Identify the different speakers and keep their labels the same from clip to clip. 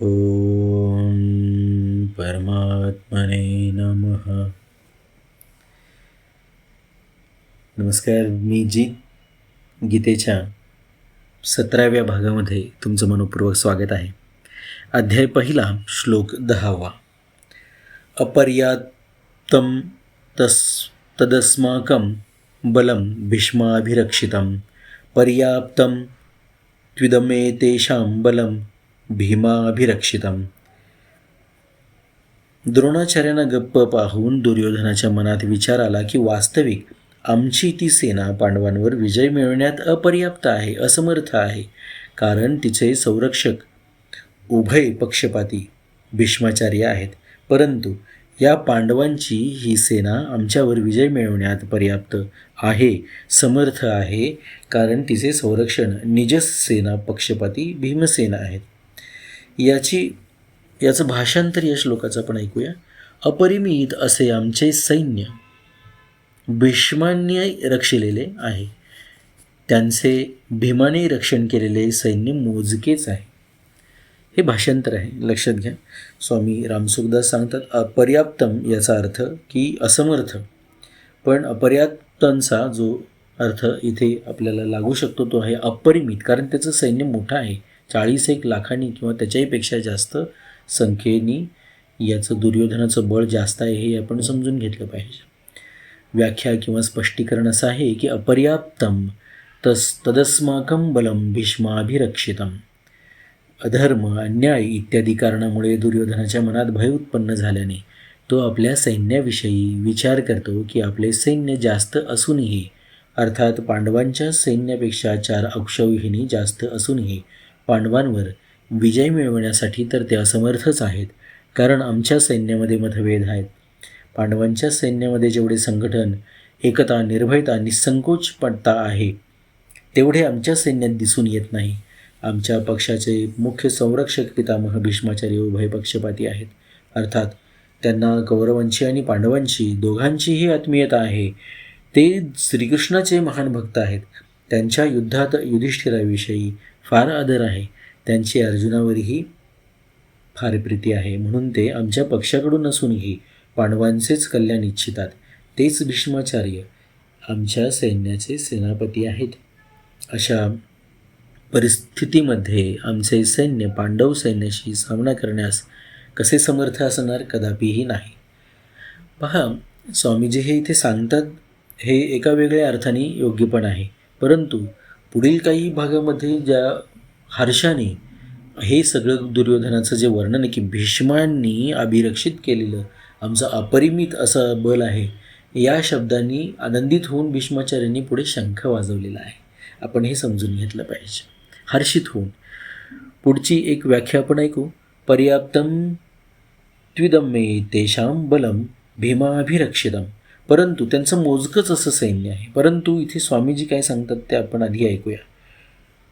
Speaker 1: ओम परमात्मने नमः. नमस्कार. मी गीतेच्या 17व्या भागामध्ये तुमचं मनपूर्वक स्वागत आहे. अध्याय पहिला, श्लोक 10. अपर्याप्तं तदस्माकं बलं भीष्माभिरक्षितं पर्याप्तं त्विदमेतेषां बलं भीमाभिरक्षितं. द्रोणाचार्यांना गप्प पाहून दुर्योधनाच्या मनात विचार आला की वास्तविक आमची ती सेना पांडवांवर विजय मिळवण्यात अपर्याप्त आहे, असमर्थ आहे. कारण तिचे संरक्षक उभय पक्षपाती भीष्माचार्य आहेत. परंतु या पांडवांची ही सेना आमच्यावर विजय मिळवण्यात पर्याप्त आहे, समर्थ आहे. कारण तिचे संरक्षण निजस सेना पक्षपाती भीमसेना आहेत. याचं भाषांतर या श्लोकाचं आपण ऐकूया. अपरिमित असे आमचे सैन्य भीष्मांनी रक्षिलेले आहे. त्यांचे भीमाने रक्षण केलेले सैन्य मोजकेच आहे. हे भाषांतर आहे, लक्षात घ्या. स्वामी रामसुखदास सांगतात अपर्याप्तम याचा अर्थ की असमर्थ. पण अपर्याप्तांचा जो अर्थ इथे आपल्याला लागू शकतो तो आहे अपरिमित. कारण त्याचं सैन्य मोठं आहे, 41 लाखांनी किंवा त्याच्याहीपेक्षा जास्त संख्येनी याचं दुर्योधनाचं बळ जास्त आहे, हे आपण समजून घेतलं पाहिजे. व्याख्या किंवा स्पष्टीकरण असं आहे की अपर्याप्तम तदस्माकं बलं भीष्माभिरक्षितं. अधर्म, अन्याय इत्यादी कारणामुळे दुर्योधनाच्या मनात भय उत्पन्न झाल्याने तो आपल्या सैन्याविषयी विचार करतो की आपले सैन्य जास्त असूनही, अर्थात पांडवांच्या सैन्यापेक्षा 4 अक्षौहिणी जास्त असूनही पांडवांवर विजय मिळवण्यासाठी तर ते असमर्थच आहेत. कारण आमच्या सैन्यामध्ये मतभेद आहेत. पांडवांच्या सैन्यामध्ये जेवढे संघटन, एकता, निर्भयता, निसंकोचपणता आहे तेवढे आमच्या सैन्यात दिसून येत नाही. आमच्या पक्षाचे मुख्य संरक्षक पितामह भीष्माचार्य उभय पक्षपाती आहेत. अर्थात त्यांना कौरवांची आणि पांडवांची दोघांचीही आत्मीयता आहे. ते श्रीकृष्णाचे महान भक्त आहेत. त्यांच्या युद्धात युधिष्ठिराविषयी फार आदर आहे. त्यांची अर्जुनावरही फार प्रीती आहे. म्हणून ते आमच्या पक्षाकडून असूनही पांडवांचेच कल्याण इच्छितात. तेच भीष्माचार्य आमच्या सैन्याचे सेनापती आहेत. अशा परिस्थितीमध्ये आमचे सैन्य पांडव सैन्याशी सामना करण्यास कसे समर्थ असणार? कदापिही नाही. पहा, स्वामीजी हे इथे सांगतात हे एका वेगळ्या अर्थाने योग्य पण आहे. परंतु पुढील काही भागामध्ये ज्या हर्षाने हे सगळं दुर्योधनाचं जे वर्णन आहे की भीष्मांनी अभिरक्षित केलेलं आमचं अपरिमित असं बल आहे, या शब्दांनी आनंदित होऊन भीष्माचार्यांनी पुढे शंख वाजवलेला आहे. आपण हे समजून घेतलं पाहिजे हर्षित होऊन. पुढची एक व्याख्या आपण ऐकू. पर्याप्तं त्विदमेतेषां बलं भीमाभिरक्षितं. परंतु त्यांचं मोजकंच असं सैन्य आहे. परंतु इथे स्वामीजी काय सांगतात ते आपण आधी ऐकूया.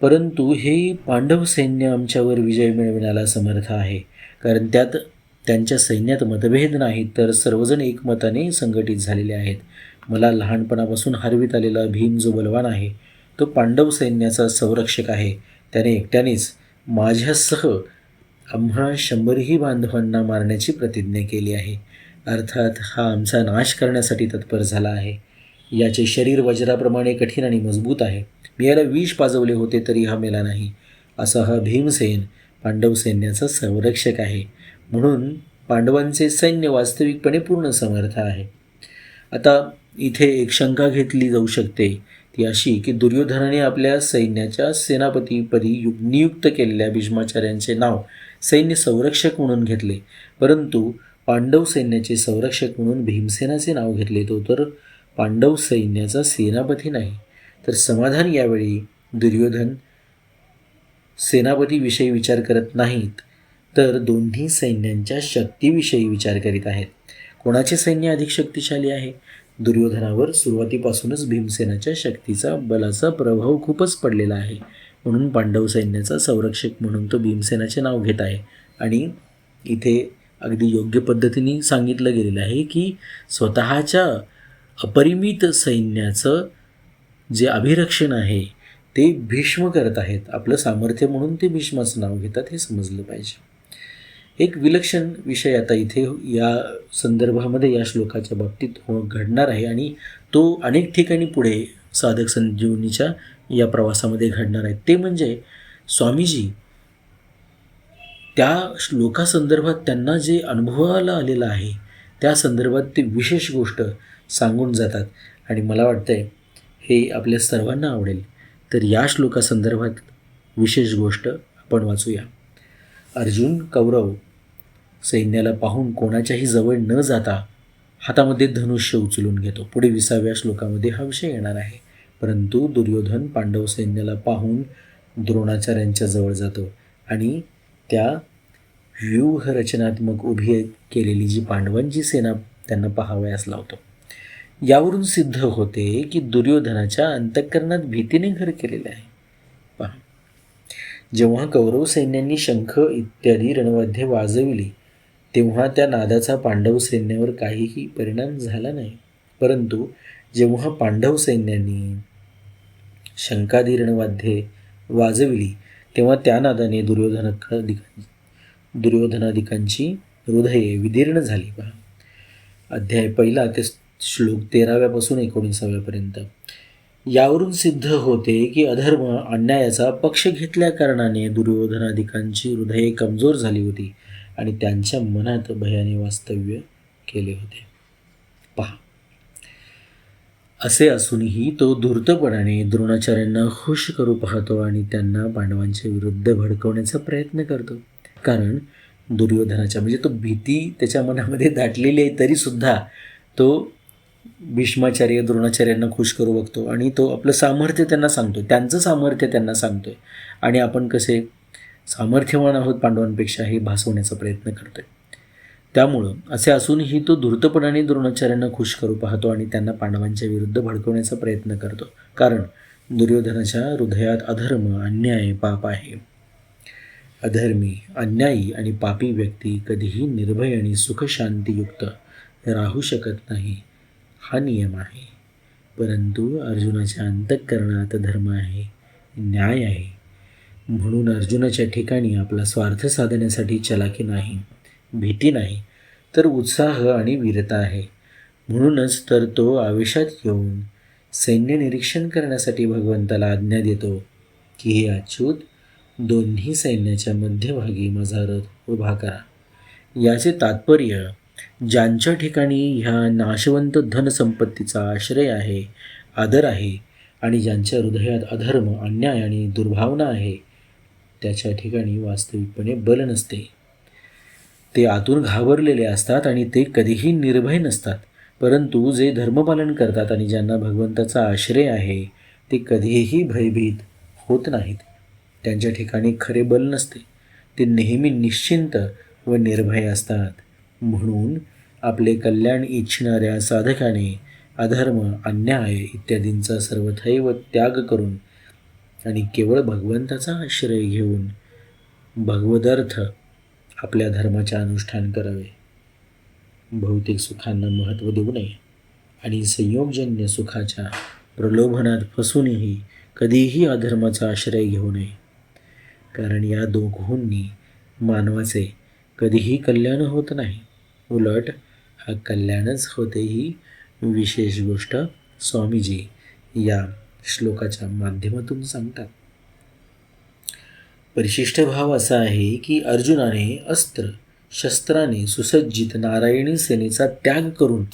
Speaker 1: परंतु हे पांडव सैन्य आमच्यावर विजय मिळविण्याला समर्थ आहे. कारण त्यात त्यांच्या सैन्यात मतभेद नाहीत, तर सर्वजण एकमताने संघटित झालेले आहेत. मला लहानपणापासून हरवीत आलेला भीम जो बलवान आहे तो पांडव सैन्याचा संरक्षक आहे. त्याने एकट्यानेच माझ्यासह आम्हा 100ही बांधवांना मारण्याची प्रतिज्ञा केली आहे. अर्थात हा आमचा नाश करण्यासाठी तत्पर झाला आहे. याचे शरीर वज्राप्रमाणे कठीण आणि मजबूत आहे. मी याला विष पाजवले होते तरी हा मेला नाही. असा हा भीमसेन पांडव सैन्याचा संरक्षक आहे. म्हणून पांडवांचे सैन्य वास्तविकपणे पूर्ण समर्थ आहे. आता इथे एक शंका घेतली जाऊ शकते, ती अशी की दुर्योधनाने आपल्या सैन्याच्या सेनापतीपदी नियुक्त केलेल्या भीष्माचार्यांचे नाव सैन्य संरक्षक म्हणून घेतले, परंतु पांडव सैन्याचे संरक्षक म्हणून भीमसेनाचे नाव घेतले. तो तर पांडव सैन्याचा सेनापती नाही. तर समाधान यावेळी दुर्योधन सेनापतीविषयी विचार करत नाहीत, तर दोन्ही सैन्यांच्या शक्तीविषयी विचार करीत आहेत. कोणाचे सैन्य अधिक शक्तिशाली आहे? दुर्योधनावर सुरुवातीपासूनच भीमसेनाच्या शक्तीचा, बलाचा प्रभाव खूपच पडलेला आहे. म्हणून पांडव सैन्याचा संरक्षक म्हणून तो भीमसेनाचे नाव घेत आहे. आणि इथे अगदी योग्य पद्धतीने सांगितलं गेलेलं आहे की स्वतःच्या अपरिमित सैन्याचं जे अभिरक्षण आहे ते भीष्म करत आहेत. आपलं सामर्थ्य म्हणून ते भीष्माचं नाव घेतात, हे समजलं पाहिजे. एक विलक्षण विषय आता इथे या संदर्भामध्ये या श्लोकाच्या बाबतीत घडणार आहे आणि तो अनेक ठिकाणी पुढे साधक संजीवनीच्या या प्रवासामध्ये घडणार आहे. ते म्हणजे स्वामीजी त्या श्लोकासंदर्भात त्यांना जे अनुभवाला आलेलं आहे त्या संदर्भात ते विशेष गोष्ट सांगून जातात आणि मला वाटतं आहे हे आपल्या सर्वांना आवडेल. तर या श्लोकासंदर्भात विशेष गोष्ट आपण वाचूया. अर्जुन कौरव सैन्याला पाहून कोणाच्याही जवळ न जाता हातामध्ये धनुष्य उचलून घेतो. पुढे 20व्या श्लोकामध्ये हा विषय येणार आहे. परंतु दुर्योधन पांडव सैन्याला पाहून द्रोणाचार्यांच्या जवळ जातो आणि त्या व्यूहरचनात्मक उभी केलेली जी पांडवांची सेना त्यांना पाहावयास लावतो. यावरून सिद्ध होते की दुर्योधनाच्या अंतःकरणात भीतीने घर केलेले आहे. पहा, जेव्हा कौरव सैन्यांनी शंख इत्यादी रणवाद्ये वाजविली तेव्हा त्या नादाचा पांडव सैन्यावर काहीही परिणाम झाला नाही. परंतु जेव्हा पांडव सैन्यांनी शंखादी रणवाद्ये वाजविली तेव्हा त्या नादाने दुर्योधनादिकांची हृदये विदीर्ण झाली. पहा, अध्याय 1 ते श्लोक 13व्यापासून 19व्यापर्यंत. यावरून सिद्ध होते की अधर्म अन्यायाचा पक्ष घेतल्या कारणाने दुर्योधनादिकांची हृदये कमजोर झाली होती आणि त्यांच्या मनात भयाने वास्तव्य केले होते. पहा, असे असूनही तो धूर्तपणाने द्रोणाचार्यांना खुश करू पाहतो आणि त्यांना पांडवांच्या विरुद्ध भडकवण्याचा प्रयत्न करतो. कारण दुर्योधनाच्या म्हणजे तो भीती त्याच्या मनामध्ये दाटलेली आहे तरीसुद्धा तो भीष्माचार्य द्रोणाचार्यांना खुश करू बघतो आणि तो आपलं सामर्थ्य त्यांना सांगतो, त्यांचं सामर्थ्य त्यांना सांगतोय आणि आपण कसे सामर्थ्यवान आहोत पांडवांपेक्षा हे भासवण्याचा प्रयत्न करतोय. त्यामुळं असे असूनही तो धूर्तपणाने द्रोणाचार्यांना खुश करू पाहतो आणि त्यांना पांडवांच्या विरुद्ध भडकवण्याचा प्रयत्न करतो. कारण दुर्योधनाच्या हृदयात अधर्म, अन्याय, पाप आहे. अधर्मी, अन्यायी आणि पापी व्यक्ती कधीही निर्भय आणि सुखशांतीयुक्त राहू शकत नाही, हा नियम आहे. परंतु अर्जुनाच्या अंतःकरणात धर्म आहे, न्याय आहे. म्हणून अर्जुनाच्या ठिकाणी आपला स्वार्थ साधण्यासाठी चलाकी नाही, भीती नाही, तर उत्साह आणि वीरता आहे. म्हणूनच तर तो आवेशात येऊन सैन्य निरीक्षण करण्यासाठी भगवंताला आज्ञा देतो की हे अच्युत, दोन्ही सैन्याच्या मध्यभागी माझा रथ उभा करा. याचे तात्पर्य ज्यांच्या ठिकाणी ह्या नाशवंत धनसंपत्तीचा आश्रय आहे, आदर आहे आणि ज्यांच्या हृदयात अधर्म, अन्याय आणि दुर्भावना आहे त्याच्या ठिकाणी वास्तविकपणे बल नसते. ते आतून घाबरलेले असतात आणि ते कधीही निर्भय नसतात. परंतु जे धर्मपालन करतात आणि ज्यांना भगवंताचा आश्रय आहे ते कधीही भयभीत होत नाहीत. त्यांच्या ठिकाणी खरे बल नसते, ते नेहमी निश्चिंत व निर्भय असतात. म्हणून आपले कल्याण इच्छिणाऱ्या साधकाने अधर्म, अन्याय इत्यादींचा सर्वथैव त्याग करून आणि केवळ भगवंताचा आश्रय घेऊन भगवदर्थ आपल्या धर्माचे अनुष्ठान करावे. भौतिक सुखांना महत्त्व देऊ नये आणि संयोगजन्य सुखाच्या प्रलोभनात फसूनही कधीही अधर्माचा आश्रय घेऊ नये. कारण या दोघांनी मानवाचे कधीही कल्याण होत नाही, उलट हा कल्याणच होते. ही विशेष गोष्ट स्वामीजी या श्लोकाच्या माध्यमातून सांगतात. परिशिष्ट भाव असा आहे की अर्जुनाने अस्त्र शस्त्राने सुसज्जित नारायणी सेनेचा त्याग करून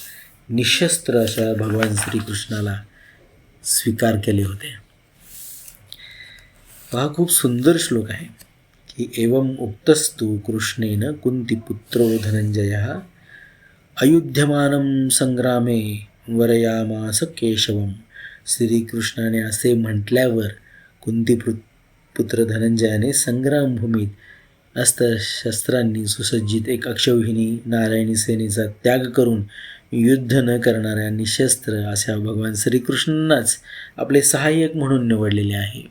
Speaker 1: निशस्त्र अशा भगवान श्रीकृष्णाला स्वीकार केले होते. हा खूप सुंदर श्लोक आहे की एवं उक्तस्तु कृष्णेन कुंतीपुत्रो धनंजयः अयुध्यमानं संग्रामे वरयामास केशवम. श्रीकृष्णाने असे म्हटल्यावर कुंतीपुत्र धनंजयाने संग्रामभूमीत अस्त्रशस्त्रांनी सुसज्जित एक अक्षौहिणी नारायणी सेनेचा त्याग करून युद्ध न करणाऱ्या निशस्त्र अशा भगवान श्रीकृष्णांनाच आपले सहाय्यक म्हणून निवडलेले आहे.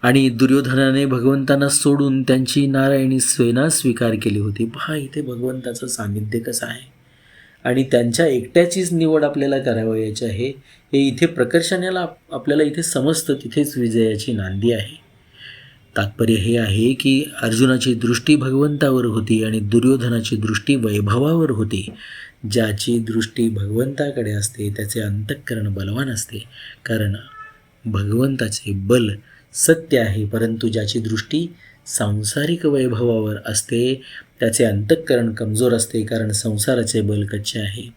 Speaker 1: आणि दुर्योधनाने भगवंतांना सोडून त्यांची नारायणी सेना स्वीकार केली होती. पहा इथे भगवंताचं सान्निध्य कसं आहे आणि त्यांच्या एकट्याचीच निवड आपल्याला करावयाची आहे हे इथे प्रकर्षाने आपल्याला इथे समजतं. तिथेच विजयाची नांदी आहे. तात्पर्य हे आहे की अर्जुनाची दृष्टी भगवंतावर होती आणि दुर्योधनाची दृष्टी वैभवावर होती. ज्याची दृष्टी भगवंताकडे असते त्याचे अंतःकरण बलवान असते, कारण भगवंताचे बल सत्य आहे. परंतु ज्याची दृष्टी सांसारिक वैभवावर असते त्याचे अंतःकरण कमजोर असते, कारण संसाराचे बल कच्चे आहे.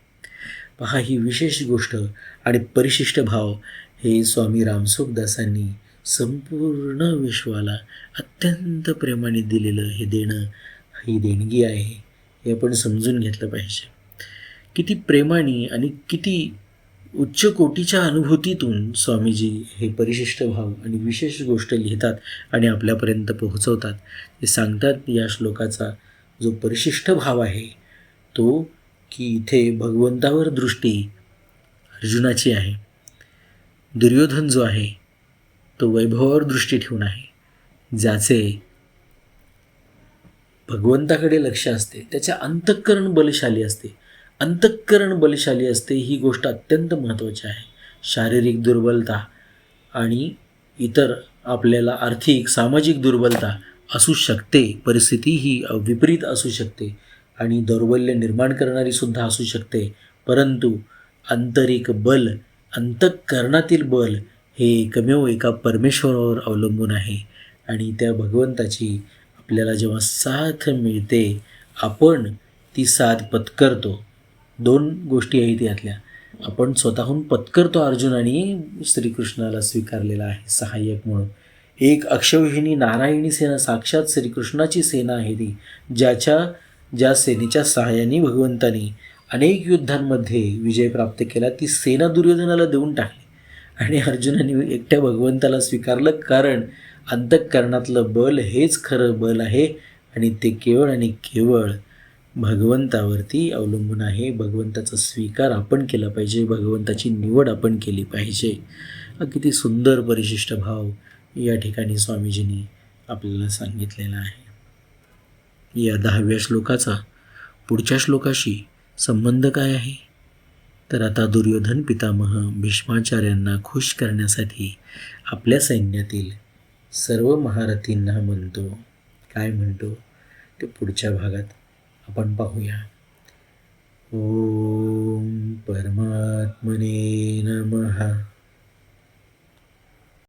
Speaker 1: पहा, ही विशेष गोष्ट आणि परिशिष्ट भाव हे स्वामी रामसुखदासांनी संपूर्ण विश्वाला अत्यंत प्रेमाने दिलेलं हे देणं, ही देणगी आहे. हे आपण समजून घेतलं पाहिजे. किती प्रेमाने आणि किती उच्च कोटीच्या अनुभूतीतून स्वामीजी हे परिशिष्ट भाव आणि विशेष गोष्ट लिहितात आणि आपल्यापर्यंत पोहोचवतात. ते सांगतात या श्लोकाचा जो परिशिष्ट भाव आहे तो की इथे भगवंतावर दृष्टी अर्जुनाची आहे. दुर्योधन जो आहे तो वैभवावर दृष्टी ठेवून आहे. ज्याचे भगवंताकडे लक्ष असते त्याचे अंतःकरण बलशाली असते. अंतःकरण बलशाली असते ही गोष्ट अत्यंत महत्त्वाची आहे. शारीरिक दुर्बलता आणि इतर आपल्याला आर्थिक सामाजिक दुर्बलता असू शकते, परिस्थिती ही विपरीत असू शकते आणि दौर्बल्य निर्माण करणारी सुद्धा असू शकते. परंतु आंतरिक बल, अंतःकरणातील बल हे एकमेव एका परमेश्वरावर अवलंबून आहे आणि त्या भगवंताची आपल्याला जेव्हा साथ मिळते आपण ती साथ पत्करतो. दोन गोष्टी आहेत यातल्या. आपण स्वतःहून पत्करतो. अर्जुनाने श्रीकृष्णाला स्वीकारलेला आहे सहाय्यक म्हणून. एक अक्षौहिणी नारायणी सेना, साक्षात श्रीकृष्णाची सेना आहे ती, ज्या सेनेच्या सहाय्याने भगवंतानी अनेक युद्धांमध्ये विजय प्राप्त केला. ती सेना दुर्योधनाला देऊन टाकली आणि अर्जुनाने एकट्या भगवंताला स्वीकारलं, कारण अंतःकरणातलं बल हेच खरं बल आहे आणि ते केवळ आणि केवळ भगवंतावरती अवलंबून आहे. भगवंताचा स्वीकार आपण केला पाहिजे, भगवंताची निवड आपण केली पाहिजे. किती सुंदर परिशिष्ट भाव या ठिकाणी स्वामीजींनी आपल्याला सांगितलेला आहे. या 10व्या श्लोकाचा पुढच्या श्लोकाशी संबंध काय आहे? तर आता दुर्योधन पितामह भीष्माचार्यांना खुश करण्यासाठी आपल्या सैन्यातील सर्व महारथींना म्हणतो. काय म्हणतो ते पुढच्या भागात आपण पाहूया. ओम परमात्मने नमः.